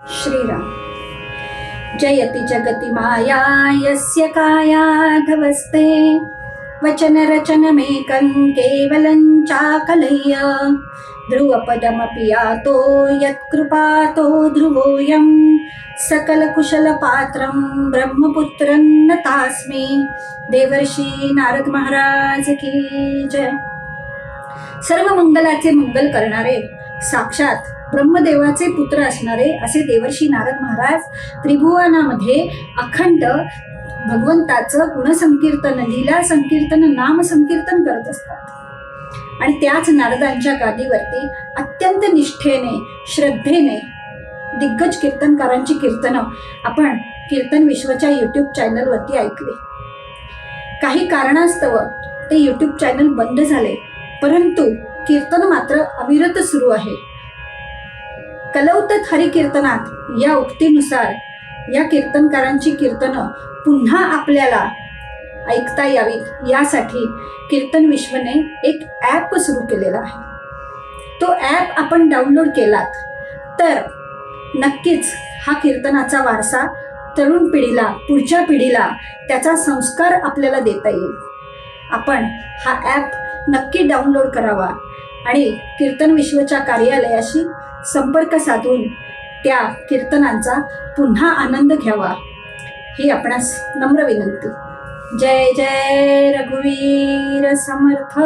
श्रीराम. जयति जगति माया यस्य कायाधवस्ते वचन रचनमेकं केवलं चाकलय्य ध्रुवपदमपि यातो यत्कृपातो ध्रुवोऽयं सकलकुशलपात्रं ब्रह्मपुत्रं नतास्मि. देवर्षी नारद महाराज की जय. सर्व मंगलाचे मंगल करणारे साक्षात ब्रह्मदेवाचे पुत्र असणारे असे देवर्षी नारद महाराज त्रिभुवनामध्ये अखंड भगवंताचं गुणसंकीर्तन, लीला संकीर्तन, नाम संकीर्तन करत असतात. आणि त्याच नारदांच्या गादीवरती अत्यंत निष्ठेने, श्रद्धेने दिग्गज कीर्तनकारांची कीर्तनं आपण कीर्तन विश्वच्या यूट्यूब चॅनलवरती ऐकली. काही कारणास्तव ते यूट्यूब चॅनल बंद झाले, परंतु कीर्तन मात्र अविरत सुरू आहे. कलौतत हरिकीर्तनात या उक्तीनुसार या कीर्तनकारांची कीर्तनं पुन्हा आपल्याला ऐकता यावीत यासाठी कीर्तन विश्वने एक ॲप सुरू केलेला आहे. तो ॲप आपण डाउनलोड केलात तर नक्कीच हा कीर्तनाचा वारसा तरुण पिढीला, पुढच्या पिढीला त्याचा संस्कार आपल्याला देता येईल. आपण हा ॲप नक्की डाउनलोड करावा आणि कीर्तन विश्वच्या कार्यालयाशी संपर्क साधून त्या कीर्तनांचा पुन्हा आनंद घ्यावा ही आपणास नम्र विनंती. जय जय रघुवीर समर्थ.